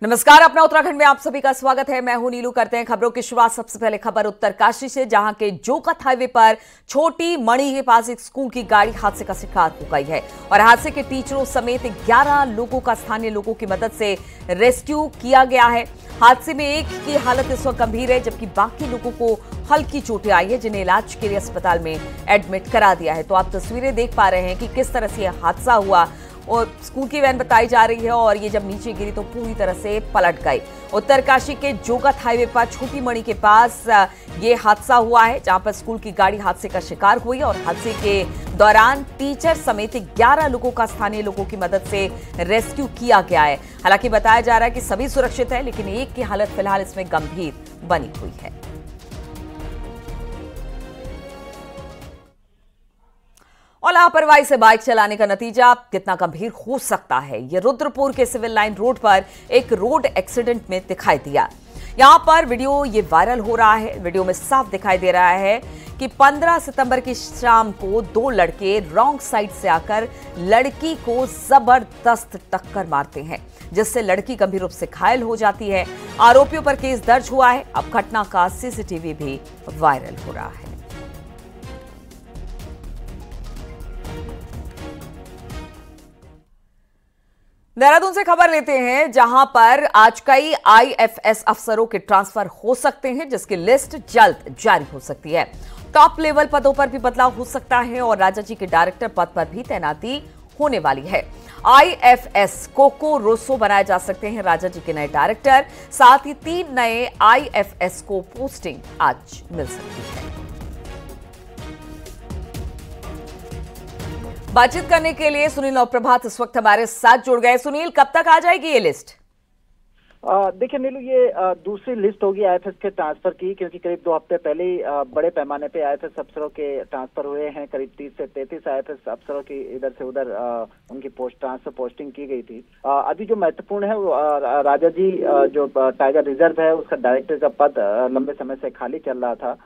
नमस्कार, अपना उत्तराखंड में आप सभी का स्वागत है। मैं हूं नीलू। करते हैं खबरों की शुरुआत। सबसे पहले खबर उत्तरकाशी से, जहां के जोकत हाईवे पर छोटी मणि के पास एक स्कूल की गाड़ी हादसे का शिकार हो गई है और हादसे के टीचरों समेत 11 लोगों का स्थानीय लोगों की मदद से रेस्क्यू किया गया है। हादसे में एक की हालत इस वक्त गंभीर है, जबकि बाकी लोगों को हल्की चोटें आई है, जिन्हें इलाज के लिए अस्पताल में एडमिट करा दिया है। तो आप तस्वीरें देख पा रहे हैं कि किस तरह से यह हादसा हुआ और स्कूल की वैन बताई जा रही है और ये जब नीचे गिरी तो पूरी तरह से पलट गई। उत्तरकाशी के जोगत हाईवे पर छोटी मणि के पास ये हादसा हुआ है, जहां पर स्कूल की गाड़ी हादसे का शिकार हुई और हादसे के दौरान टीचर समेत 11 लोगों का स्थानीय लोगों की मदद से रेस्क्यू किया गया है। हालांकि बताया जा रहा है कि सभी सुरक्षित है, लेकिन एक की हालत फिलहाल इसमें गंभीर बनी हुई है। और लापरवाही से बाइक चलाने का नतीजा कितना गंभीर हो सकता है, यह रुद्रपुर के सिविल लाइन रोड पर एक रोड एक्सीडेंट में दिखाई दिया। यहां पर वीडियो ये वायरल हो रहा है। वीडियो में साफ दिखाई दे रहा है कि 15 सितंबर की शाम को दो लड़के रॉन्ग साइड से आकर लड़की को जबरदस्त टक्कर मारते हैं, जिससे लड़की गंभीर रूप से घायल हो जाती है। आरोपियों पर केस दर्ज हुआ है। अब घटना का सीसीटीवी भी वायरल हो रहा है। देहरादून से खबर लेते हैं, जहां पर आज कई आईएफएस अफसरों के ट्रांसफर हो सकते हैं, जिसकी लिस्ट जल्द जारी हो सकती है। टॉप लेवल पदों पर भी बदलाव हो सकता है और राजाजी के डायरेक्टर पद पर भी तैनाती होने वाली है। आईएफएस कोको रोसो बनाए जा सकते हैं राजाजी के नए डायरेक्टर। साथ ही 3 नए आईएफएस को पोस्टिंग आज मिल सकती है। बातचीत करने के लिए सुनील और प्रभात इस वक्त हमारे साथ जुड़ गए। सुनील, कब तक आ जाएगी ये लिस्ट? देखिए नीलू, ये दूसरी लिस्ट होगी आईएफएस के ट्रांसफर की, क्योंकि करीब 2 हफ्ते पहले ही बड़े पैमाने पे आईएफएस अफसरों के ट्रांसफर हुए हैं। करीब 30 से 33 आईएफएस अफसरों की इधर से उधर उनकी पोस्टिंग की गई थी। अभी जो महत्वपूर्ण है वो राजाजी जो टाइगर रिजर्व है उसका डायरेक्टर का पद लंबे समय से खाली चल रहा था।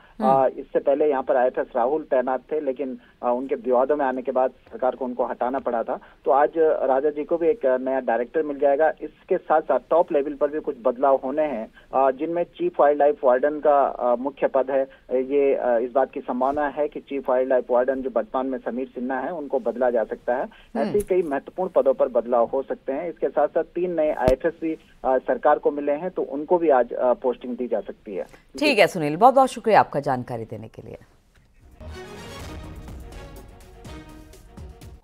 इससे पहले यहाँ पर आईएफएस राहुल तैनात थे, लेकिन उनके विवादों में आने के बाद सरकार को उनको हटाना पड़ा था। तो आज राजाजी को भी एक नया डायरेक्टर मिल जाएगा। इसके साथ साथ टॉप लेवल पर भी कुछ बदलाव होने हैं, जिनमें चीफ वाइल्ड लाइफ वार्डन का मुख्य पद है। ये इस बात की संभावना है कि चीफ वाइल्ड लाइफ वार्डन जो वर्तमान में समीर सिन्हा है उनको बदला जा सकता है। ऐसे ही कई महत्वपूर्ण पदों पर बदलाव हो सकते हैं। इसके साथ साथ 3 नए आईएफएस भी सरकार को मिले हैं, तो उनको भी आज पोस्टिंग दी जा सकती है। ठीक है सुनील, बहुत बहुत शुक्रिया आपका जानकारी देने के लिए।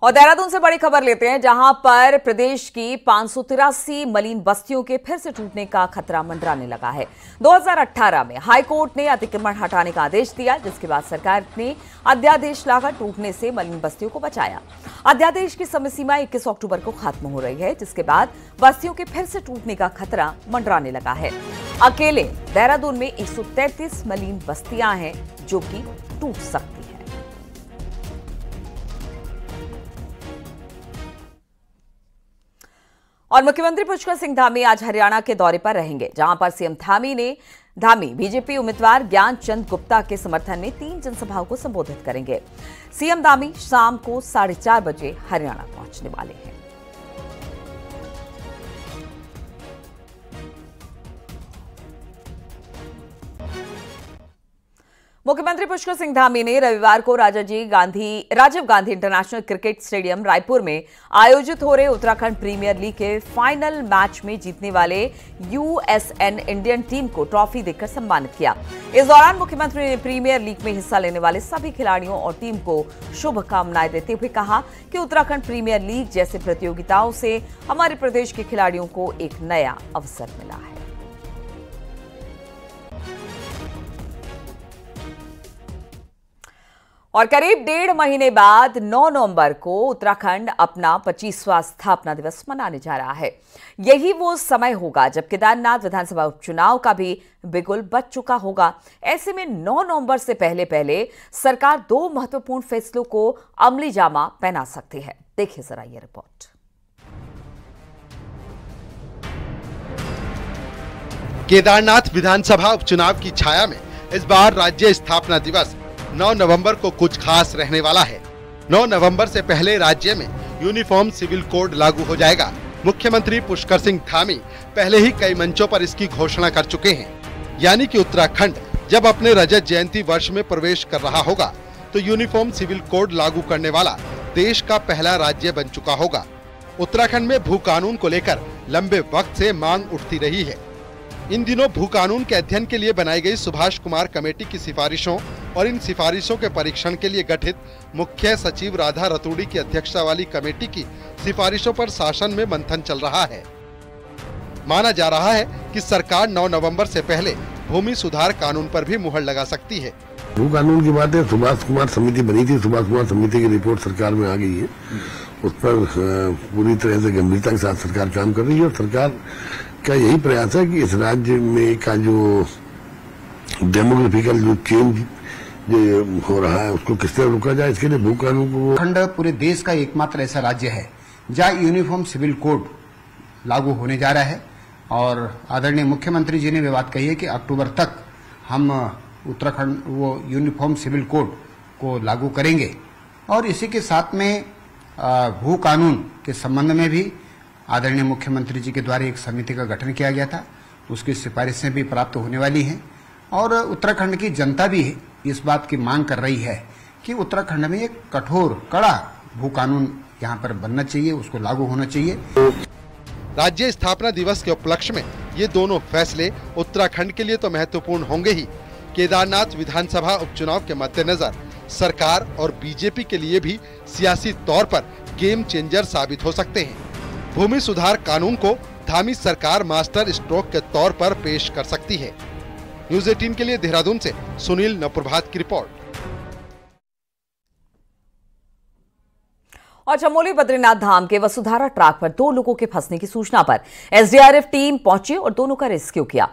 और देहरादून से बड़ी खबर लेते हैं, जहां पर प्रदेश की 583 मलिन बस्तियों के फिर से टूटने का खतरा मंडराने लगा है। 2018 में हाईकोर्ट ने अतिक्रमण हटाने का आदेश दिया, जिसके बाद सरकार ने अध्यादेश लाकर टूटने से मलिन बस्तियों को बचाया। अध्यादेश की समय सीमा 21 अक्टूबर को खत्म हो रही है, जिसके बाद बस्तियों के फिर से टूटने का खतरा मंडराने लगा है। अकेले देहरादून में 133 मलिन बस्तियां हैं जो कि टूट सकती है। और मुख्यमंत्री पुष्कर सिंह धामी आज हरियाणा के दौरे पर रहेंगे, जहां पर सीएम धामी बीजेपी उम्मीदवार ज्ञान चंद गुप्ता के समर्थन में 3 जनसभाओं को संबोधित करेंगे। सीएम धामी शाम को 4:30 बजे हरियाणा पहुंचने वाले हैं। मुख्यमंत्री पुष्कर सिंह धामी ने रविवार को Rajiv Gandhi international cricket stadium Raipur में आयोजित हो रहे उत्तराखंड प्रीमियर लीग के फाइनल मैच में जीतने वाले यूएसएन इंडियन टीम को ट्रॉफी देकर सम्मानित किया। इस दौरान मुख्यमंत्री ने प्रीमियर लीग में हिस्सा लेने वाले सभी खिलाड़ियों और टीम को शुभकामनाएं देते हुए कहा कि उत्तराखंड प्रीमियर लीग जैसे प्रतियोगिताओं से हमारे प्रदेश के खिलाड़ियों को एक नया अवसर मिला है। और करीब 1.5 महीने बाद 9 नवंबर को उत्तराखंड अपना 25वां स्थापना दिवस मनाने जा रहा है। यही वो समय होगा जब केदारनाथ विधानसभा उपचुनाव का भी बिगुल बज चुका होगा। ऐसे में 9 नवंबर से पहले सरकार 2 महत्वपूर्ण फैसलों को अमली जामा पहना सकती है। देखिए जरा ये रिपोर्ट। केदारनाथ विधानसभा उपचुनाव की छाया में इस बार राज्य स्थापना दिवस 9 नवंबर को कुछ खास रहने वाला है। 9 नवंबर से पहले राज्य में यूनिफॉर्म सिविल कोड लागू हो जाएगा। मुख्यमंत्री पुष्कर सिंह धामी पहले ही कई मंचों पर इसकी घोषणा कर चुके हैं। यानी कि उत्तराखंड जब अपने रजत जयंती वर्ष में प्रवेश कर रहा होगा तो यूनिफॉर्म सिविल कोड लागू करने वाला देश का पहला राज्य बन चुका होगा। उत्तराखंड में भू कानून को लेकर लंबे वक्त से मांग उठती रही है। इन दिनों भू कानून के अध्ययन के लिए बनाई गई सुभाष कुमार कमेटी की सिफारिशों और इन सिफारिशों के परीक्षण के लिए गठित मुख्य सचिव राधा रतूड़ी की अध्यक्षता वाली कमेटी की सिफारिशों पर शासन में मंथन चल रहा है। माना जा रहा है कि सरकार 9 नवंबर से पहले भूमि सुधार कानून पर भी मुहर लगा सकती है। भू कानून की बात है, सुभाष कुमार समिति बनी थी, सुभाष कुमार समिति की रिपोर्ट सरकार में आ गई है। उस पर पूरी तरह से गंभीरता के साथ सरकार काम कर रही है और सरकार का यही प्रयास है कि इस राज्य में का जो डेमोग्राफिकल जो चेंज जो हो रहा है उसको किस तरह रोका जाए, इसके लिए भू कानून को खंड पूरे देश का एकमात्र ऐसा राज्य है जहाँ यूनिफॉर्म सिविल कोड लागू होने जा रहा है और आदरणीय मुख्यमंत्री जी ने भी बात कही है कि अक्टूबर तक हम उत्तराखंड वो यूनिफॉर्म सिविल कोड को लागू करेंगे। और इसी के साथ में भू कानून के संबंध में भी आदरणीय मुख्यमंत्री जी के द्वारा एक समिति का गठन किया गया था, उसकी सिफारिशें भी प्राप्त होने वाली हैं और उत्तराखंड की जनता भी इस बात की मांग कर रही है कि उत्तराखंड में एक कठोर कड़ा भू कानून यहाँ पर बनना चाहिए, उसको लागू होना चाहिए। राज्य स्थापना दिवस के उपलक्ष्य में ये दोनों फैसले उत्तराखंड के लिए तो महत्वपूर्ण होंगे ही, केदारनाथ विधानसभा उपचुनाव के मद्देनजर सरकार और बीजेपी के लिए भी सियासी तौर पर गेम चेंजर साबित हो सकते हैं। भूमि सुधार कानून को धामी सरकार मास्टर स्ट्रोक के तौर पर पेश कर सकती है। न्यूज़ 18 के लिए देहरादून से सुनील नवप्रभात की रिपोर्ट। और चमोली बद्रीनाथ धाम के वसुधारा ट्रैक पर 2 लोगों के फंसने की सूचना पर एसडीआरएफ टीम पहुंची और दोनों का रेस्क्यू किया।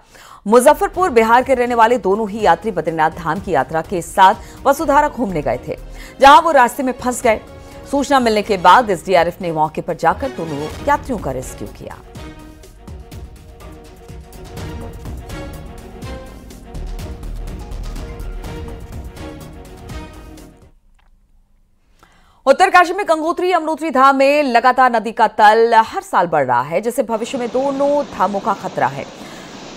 मुजफ्फरपुर बिहार के रहने वाले दोनों ही यात्री बद्रीनाथ धाम की यात्रा के साथ वसुधारा घूमने गए थे, जहां वो रास्ते में फंस गए। सूचना मिलने के बाद एसडीआरएफ ने मौके पर जाकर दोनों यात्रियों का रेस्क्यू किया। उत्तरकाशी में गंगोत्री यमुनोत्री धाम में लगातार नदी का तल हर साल बढ़ रहा है, जिससे भविष्य में दोनों धामों का खतरा है।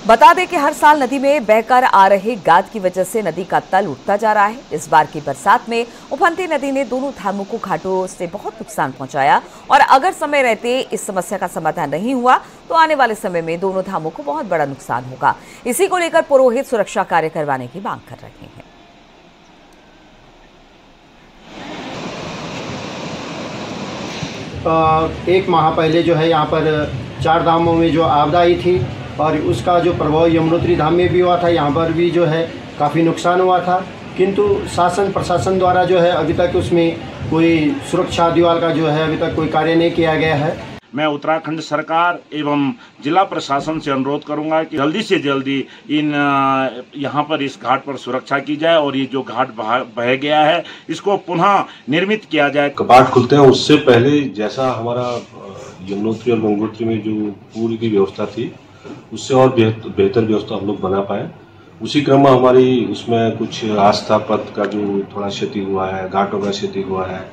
बता दें कि हर साल नदी में बहकर आ रहे गाद की वजह से नदी का तल उठता जा रहा है। इस बार की बरसात में उफनती नदी ने दोनों धामों को घाटों से बहुत नुकसान पहुंचाया और अगर समय रहते इस समस्या का समाधान नहीं हुआ तो आने वाले समय में दोनों धामों को बहुत बड़ा नुकसान होगा। इसी को लेकर पुरोहित सुरक्षा कार्य करवाने की मांग कर रहे हैं। एक माह पहले जो है यहाँ पर 4 धामों में जो आपदा आई थी और उसका जो प्रभाव यमुनोत्री धाम में भी हुआ था, यहाँ पर भी जो है काफ़ी नुकसान हुआ था, किंतु शासन प्रशासन द्वारा जो है अभी तक उसमें कोई सुरक्षा दीवार का जो है अभी तक कोई कार्य नहीं किया गया है। मैं उत्तराखंड सरकार एवं जिला प्रशासन से अनुरोध करूंगा कि जल्दी से जल्दी यहाँ पर इस घाट पर सुरक्षा की जाए और ये जो घाट बह गया है इसको पुनः निर्मित किया जाए। कपाट खुलते हैं उससे पहले जैसा हमारा यमुनोत्री और गंगोत्री में जो पूल की व्यवस्था थी उससे और बेहतर व्यवस्था हम लोग बना पाए। उसी क्रम में हमारी उसमें कुछ आस्था पथ का जो थोड़ा क्षति हुआ है, घाटों का क्षति हुआ है।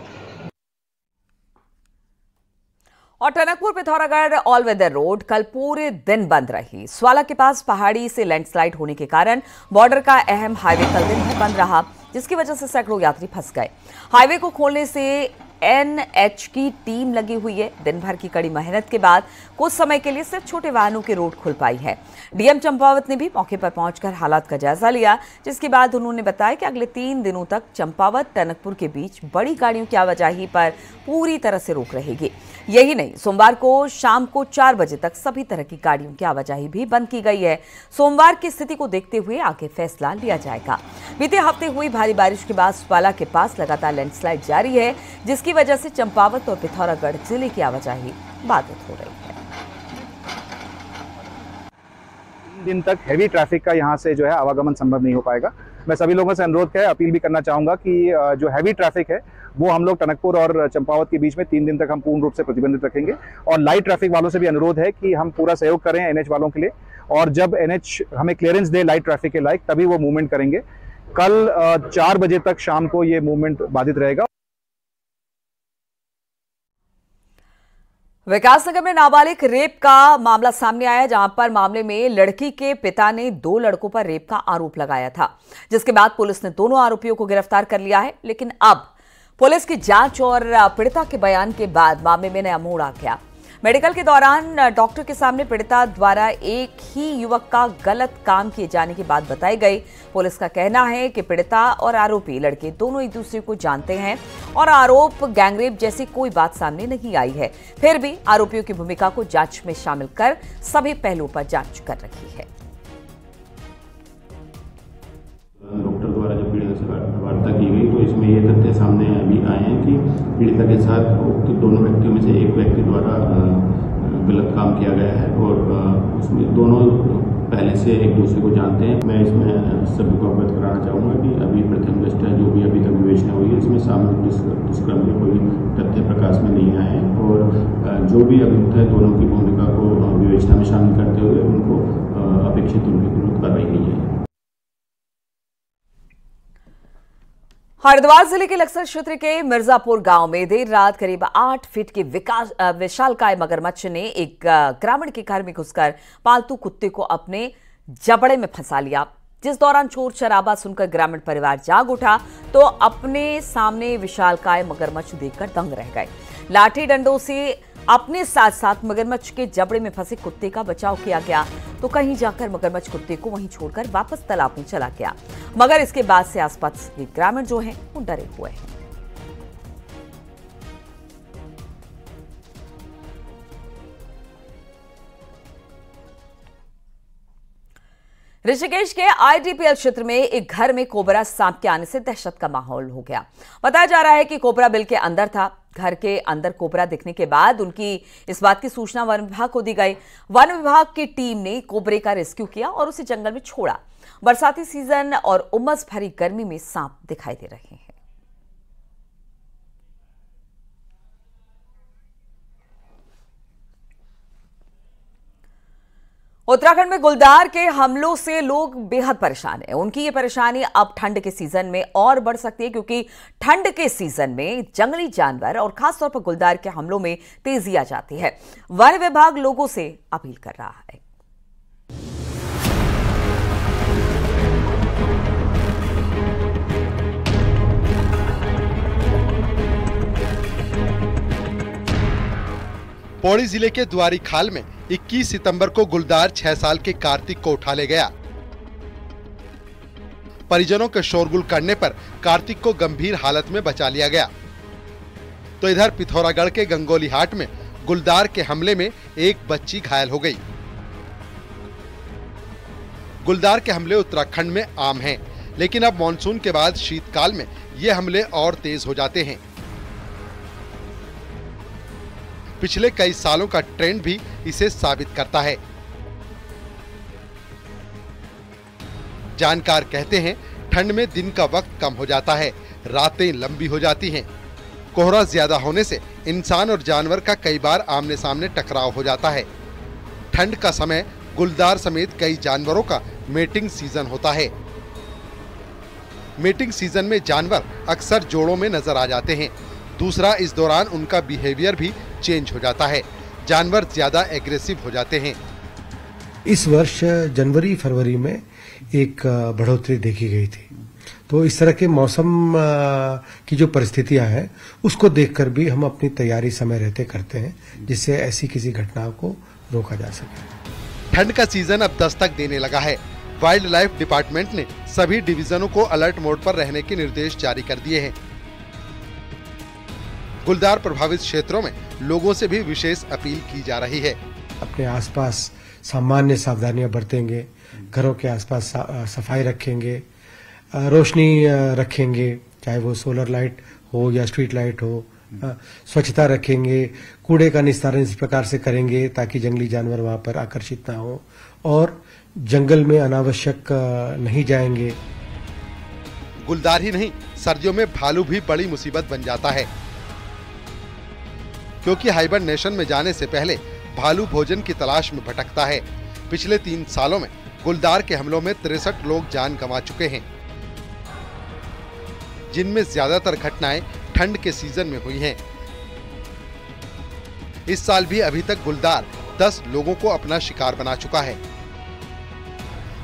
और Tanakpur Pithoragarh all weather road कल पूरे दिन बंद रही। स्वाला के पास पहाड़ी से लैंडस्लाइड होने के कारण बॉर्डर का अहम हाईवे कल दिन भर बंद रहा, जिसकी वजह से सैकड़ों यात्री फंस गए। हाईवे को खोलने से एनएच की टीम लगी हुई है। दिन भर की कड़ी मेहनत के बाद कुछ समय के लिए सिर्फ छोटे वाहनों की रोड खुल पाई है। डीएम चंपावत ने भी मौके पर पहुंचकर हालात का जायजा लिया, जिसके बाद उन्होंने बताया कि अगले 3 दिनों तक चंपावत टनकपुर के बीच बड़ी गाड़ियों की आवाजाही पर पूरी तरह से रोक रहेगी। यही नहीं, सोमवार को शाम को 4 बजे तक सभी तरह की गाड़ियों की आवाजाही भी बंद की गई है। सोमवार की स्थिति को देखते हुए आगे फैसला लिया जाएगा। बीते हफ्ते हुई भारी बारिश के बाद स्वाला के पास लगातार लैंडस्लाइड जारी है, जिसकी वजह से चंपावत और पिथौरागढ़ जिले की आवाजाही बाधित हो रही है। दिन तक हैवी ट्रैफिक का यहाँ से जो है आवागमन संभव नहीं हो पाएगा। मैं सभी लोगों से अनुरोध किया, अपील भी करना चाहूँगा कि जो हैवी ट्रैफिक है वो हम लोग टनकपुर और चंपावत के बीच में 3 दिन तक हम पूर्ण रूप से प्रतिबंधित रखेंगे। और लाइट ट्रैफिक वालों से भी अनुरोध है कि हम पूरा सहयोग करें एनएच वालों के लिए, और जब एनएच हमें क्लियरेंस दे लाइट ट्रैफिक के लायक तभी वो मूवमेंट करेंगे। कल 4 बजे तक शाम को ये मूवमेंट बाधित रहेगा। विकासनगर में नाबालिग रेप का मामला सामने आया, जहां पर मामले में लड़की के पिता ने 2 लड़कों पर रेप का आरोप लगाया था, जिसके बाद पुलिस ने दोनों आरोपियों को गिरफ्तार कर लिया है। लेकिन अब पुलिस की जांच और पीड़िता के बयान के बाद मामले में नया मोड़ आ गया। मेडिकल के दौरान डॉक्टर के सामने पीड़िता द्वारा एक ही युवक का गलत काम किए जाने की बात बताई गई। पुलिस का कहना है कि पीड़िता और आरोपी लड़के दोनों एक दूसरे को जानते हैं और आरोप गैंगरेप जैसी कोई बात सामने नहीं आई है। फिर भी आरोपियों की भूमिका को जांच में शामिल कर सभी पहलुओं पर जांच कर रही है। डॉक्टर द्वारा जब पीड़िता से वार्ता की गई तो इसमें ये तथ्य सामने अभी आए हैं कि पीड़िता के साथ उक्त दोनों व्यक्तियों में से एक व्यक्ति द्वारा गलत काम किया गया है और उसमें दोनों पहले से एक दूसरे को जानते हैं। मैं इसमें सभी को अवगत कराना चाहूँगा कि अभी प्रथम दृष्टया जो भी अभी तक विवेचना हुई है इसमें सामूहिक दुष्कर्म के कोई तथ्य प्रकाश में नहीं आए हैं और जो भी अभियुक्त है दोनों की भूमिका को विवेचना में शामिल करते हुए उनको अपेक्षित उनकी विरुद्ध कार्रवाई की है। हरिद्वार जिले के लक्सर क्षेत्र के मिर्जापुर गांव में देर रात करीब 8 फीट के विशालकाय मगरमच्छ ने एक ग्रामीण के घर में घुसकर पालतू कुत्ते को अपने जबड़े में फंसा लिया। जिस दौरान शोर शराबा सुनकर ग्रामीण परिवार जाग उठा तो अपने सामने विशालकाय मगरमच्छ देखकर दंग रह गए। लाठी डंडों से अपने साथ साथ मगरमच्छ के जबड़े में फंसे कुत्ते का बचाव किया गया तो कहीं जाकर मगरमच्छ कुत्ते को वहीं छोड़कर वापस तालाब में चला गया, मगर इसके बाद से आसपास के ग्रामीण जो हैं वो डरे हुए हैं। ऋषिकेश के आईडीपीएल क्षेत्र में एक घर में कोबरा सांप के आने से दहशत का माहौल हो गया। बताया जा रहा है कि कोबरा बिल के अंदर था। घर के अंदर कोबरा दिखने के बाद उनकी इस बात की सूचना वन विभाग को दी गई। वन विभाग की टीम ने कोबरे का रेस्क्यू किया और उसे जंगल में छोड़ा। बरसाती सीजन और उमस भरी गर्मी में सांप दिखाई दे रहे हैं। उत्तराखंड में गुलदार के हमलों से लोग बेहद परेशान हैं। उनकी ये परेशानी अब ठंड के सीजन में और बढ़ सकती है, क्योंकि ठंड के सीजन में जंगली जानवर और खासतौर पर गुलदार के हमलों में तेजी आ जाती है। वन विभाग लोगों से अपील कर रहा है। पौड़ी जिले के द्वारी खाल में 21 सितंबर को गुलदार 6 साल के कार्तिक को उठा ले गया। परिजनों के शोरगुल करने पर कार्तिक को गंभीर हालत में बचा लिया गया। तो इधर पिथौरागढ़ के गंगोली हाट में गुलदार के हमले में एक बच्ची घायल हो गई। गुलदार के हमले उत्तराखंड में आम हैं, लेकिन अब मानसून के बाद शीतकाल में ये हमले और तेज हो जाते हैं। पिछले कई सालों का ट्रेंड भी इसे साबित करता है। जानकार कहते हैं ठंड में दिन का वक्त कम हो जाता है, रातें लंबी हो जाती हैं। कोहरा ज्यादा होने से इंसान और जानवर का कई बार आमने सामने टकराव हो जाता है। ठंड का समय गुलदार समेत कई जानवरों का मेटिंग सीजन होता है। मेटिंग सीजन में जानवर अक्सर जोड़ों में नजर आ जाते हैं। दूसरा, इस दौरान उनका बिहेवियर भी चेंज हो जाता है। जानवर ज्यादा एग्रेसिव हो जाते हैं। इस वर्ष जनवरी फरवरी में एक बढ़ोतरी देखी गई थी, तो इस तरह के मौसम की जो परिस्थितियां हैं उसको देखकर भी हम अपनी तैयारी समय रहते करते हैं, जिससे ऐसी किसी घटना को रोका जा सके। ठंड का सीजन अब दस्तक देने लगा है। वाइल्ड लाइफ डिपार्टमेंट ने सभी डिवीजनों को अलर्ट मोड पर रहने के निर्देश जारी कर दिए हैं। गुलदार प्रभावित क्षेत्रों में लोगों से भी विशेष अपील की जा रही है। अपने आसपास सामान्य सावधानियां बरतेंगे, घरों के आसपास सफाई रखेंगे, रोशनी रखेंगे, चाहे वो सोलर लाइट हो या स्ट्रीट लाइट हो, स्वच्छता रखेंगे, कूड़े का निस्तारण इस प्रकार से करेंगे ताकि जंगली जानवर वहां पर आकर्षित ना हो, और जंगल में अनावश्यक नहीं जाएंगे। गुलदार ही नहीं, सर्दियों में भालू भी बड़ी मुसीबत बन जाता है, क्योंकि हाइबरनेशन में जाने से पहले भालू भोजन की तलाश में भटकता है। पिछले 3 सालों में गुलदार के हमलों में 63 लोग जान गंवा चुके हैं, जिनमें ज्यादातर घटनाएं ठंड के सीजन में हुई हैं। इस साल भी अभी तक गुलदार 10 लोगों को अपना शिकार बना चुका है।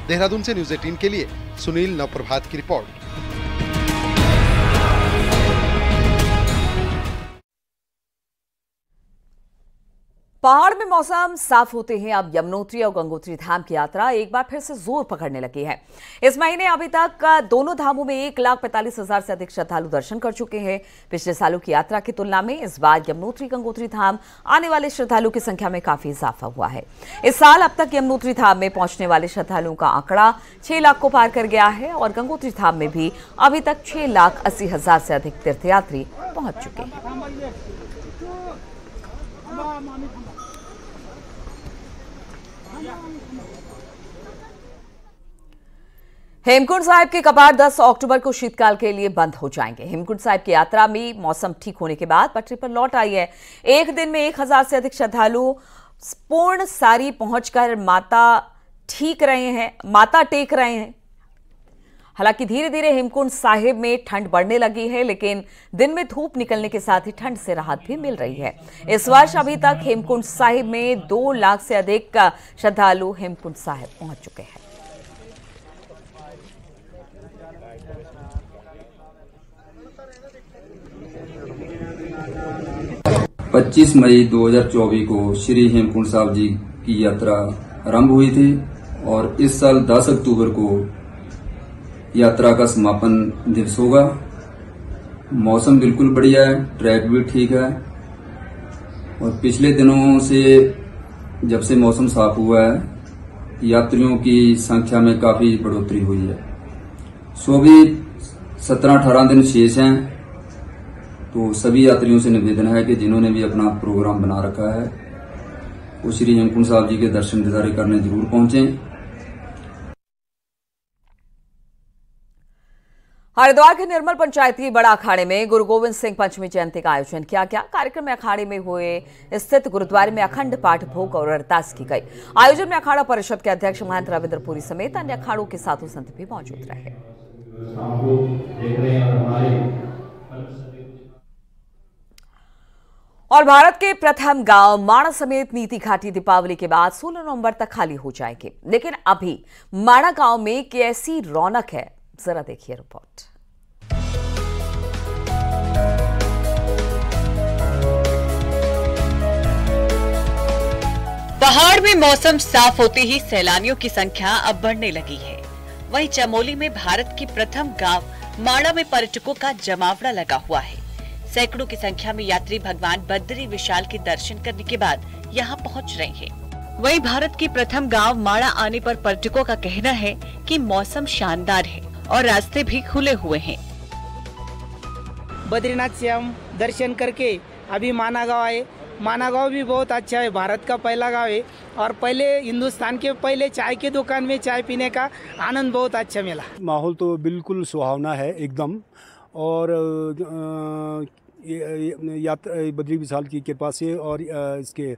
देहरादून से न्यूज़ 18 के लिए सुनील नवप्रभात की रिपोर्ट। पहाड़ में मौसम साफ होते हैं अब यमुनोत्री और गंगोत्री धाम की यात्रा एक बार फिर से जोर पकड़ने लगी है। इस महीने अभी तक दोनों धामों में 1,45,000 से अधिक श्रद्धालु दर्शन कर चुके हैं। पिछले सालों की यात्रा की तुलना में इस बार यमुनोत्री गंगोत्री धाम आने वाले श्रद्धालुओं की संख्या में काफी इजाफा हुआ है। इस साल अब तक यमुनोत्री धाम में पहुंचने वाले श्रद्धालुओं का आंकड़ा 6 लाख को पार कर गया है और गंगोत्री धाम में भी अभी तक 6,80,000 से अधिक तीर्थयात्री पहुंच चुके हैं। हेमकुंड साहिब के कपाट 10 अक्टूबर को शीतकाल के लिए बंद हो जाएंगे। हेमकुंड साहिब की यात्रा में मौसम ठीक होने के बाद पटरी पर लौट आई है। एक दिन में 1,000 से अधिक श्रद्धालु पूर्ण सारी पहुंचकर माता टेक रहे हैं। हालांकि धीरे धीरे हेमकुंड साहिब में ठंड बढ़ने लगी है, लेकिन दिन में धूप निकलने के साथ ही ठंड से राहत भी मिल रही है। इस वर्ष अभी तक हेमकुंड साहिब में 2 लाख से अधिक श्रद्धालु हेमकुंड साहिब पहुंच चुके हैं। पच्चीस मई 2024 को श्री हेमकुंड साहिब जी की यात्रा आरंभ हुई थी और इस साल 10 अक्टूबर को यात्रा का समापन दिवस होगा। मौसम बिल्कुल बढ़िया है, ट्रैक भी ठीक है और पिछले दिनों से जब से मौसम साफ हुआ है यात्रियों की संख्या में काफी बढ़ोतरी हुई है। सो भी 17-18 दिन शेष हैं, तो सभी यात्रियों से निवेदन है कि जिन्होंने भी अपना प्रोग्राम बना रखा है वो श्री हेमकुंड साहिब जी के दर्शन दीदारे करने जरूर पहुंचें। हरिद्वार के निर्मल पंचायती बड़ा अखाड़े में गुरु गोविंद सिंह पंचमी जयंती का आयोजन किया गया। कार्यक्रम में अखाड़े में हुए स्थित गुरुद्वारे में अखंड पाठ भोग और अरदास की गई। आयोजन में अखाड़ा परिषद के अध्यक्ष महंत रविंद्रपुरी समेत अन्य अखाड़ों के साधु संत भी मौजूद रहे। और भारत के प्रथम गांव माणा समेत नीति घाटी दीपावली के बाद 16 नवंबर तक खाली हो जाएंगे। लेकिन अभी माणा गांव में कैसी रौनक है, जरा देखिए रिपोर्ट। पहाड़ में मौसम साफ होते ही सैलानियों की संख्या अब बढ़ने लगी है। वहीं चमोली में भारत की प्रथम गांव माणा में पर्यटकों का जमावड़ा लगा हुआ है। सैकड़ों की संख्या में यात्री भगवान बद्री विशाल के दर्शन करने के बाद यहाँ पहुँच रहे हैं। वहीं भारत की प्रथम गांव माणा आने पर पर्यटकों का कहना है कि मौसम शानदार है और रास्ते भी खुले हुए हैं। बद्रीनाथ से हम दर्शन करके अभी माना गांव आए। माना गांव भी बहुत अच्छा है, भारत का पहला गांव है और पहले हिंदुस्तान के पहले चाय की दुकान में चाय पीने का आनंद बहुत अच्छा मिला। माहौल तो बिल्कुल सुहावना है एकदम, और यात्रा बद्री विशाल की कृपा से और इसके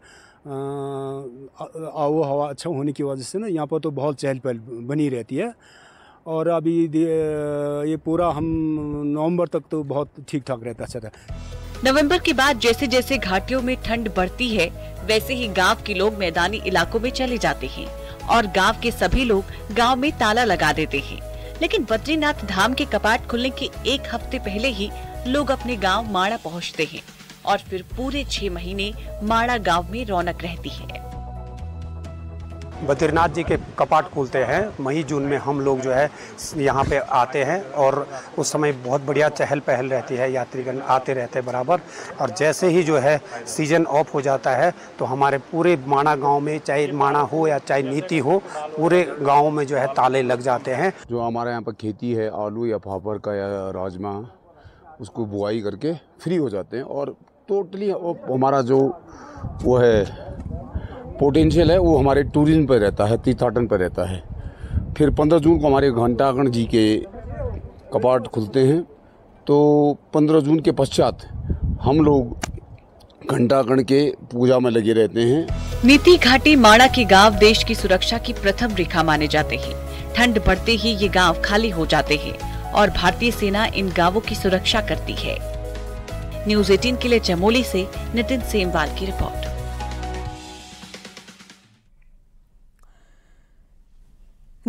आबो हवा अच्छा होने की वजह से ना यहाँ पर तो बहुत चहल पहल बनी रहती है। और अभी ये पूरा हम नवंबर तक तो बहुत ठीक ठाक रहता है। नवंबर के बाद जैसे जैसे घाटियों में ठंड बढ़ती है वैसे ही गांव के लोग मैदानी इलाकों में चले जाते हैं और गांव के सभी लोग गांव में ताला लगा देते हैं। लेकिन बद्रीनाथ धाम के कपाट खुलने के 1 हफ्ते पहले ही लोग अपने गांव माणा पहुंचते हैं और फिर पूरे 6 महीने माणा गांव में रौनक रहती है। बद्रीनाथ जी के कपाट खुलते हैं मई जून में, हम लोग जो है यहाँ पे आते हैं और उस समय बहुत बढ़िया चहल पहल रहती है, यात्रीगण आते रहते हैं बराबर। और जैसे ही जो है सीजन ऑफ हो जाता है तो हमारे पूरे माणा गांव में, चाहे माणा हो या चाहे नीति हो, पूरे गांव में जो है ताले लग जाते हैं। जो हमारे यहाँ पर खेती है आलू या फाफर का या राजमा, उसको बुआई करके फ्री हो जाते हैं और टोटली हमारा जो वो है पोटेंशियल है वो हमारे टूरिज्म पर रहता है, तीर्थाटन पर रहता है। फिर 15 जून को हमारे घंटागण जी के कपाट खुलते हैं, तो 15 जून के पश्चात हम लोग घंटागण के पूजा में लगे रहते हैं। नीति घाटी माणा के गांव देश की सुरक्षा की प्रथम रेखा माने जाते हैं। ठंड बढ़ते ही ये गांव खाली हो जाते हैं और भारतीय सेना इन गांवों की सुरक्षा करती है। न्यूज़ 18 के लिए चमोली से नितिन सेमवाल की रिपोर्ट।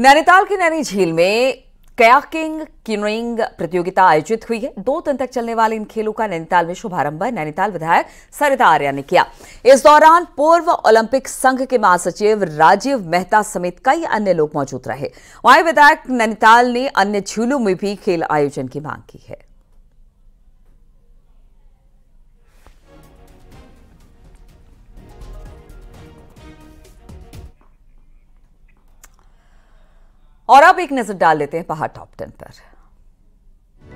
नैनीताल की नैनी झील में कयाकिंग किनोइंग प्रतियोगिता आयोजित हुई है। 2 दिन तक चलने वाले इन खेलों का नैनीताल में शुभारंभ नैनीताल विधायक सरिता आर्या ने किया। इस दौरान पूर्व ओलंपिक संघ के महासचिव राजीव मेहता समेत कई अन्य लोग मौजूद रहे। वहीं विधायक नैनीताल ने अन्य झीलों में भी खेल आयोजन की मांग की है। और अब एक नजर डाल लेते हैं पहाड़ टॉप 10 पर।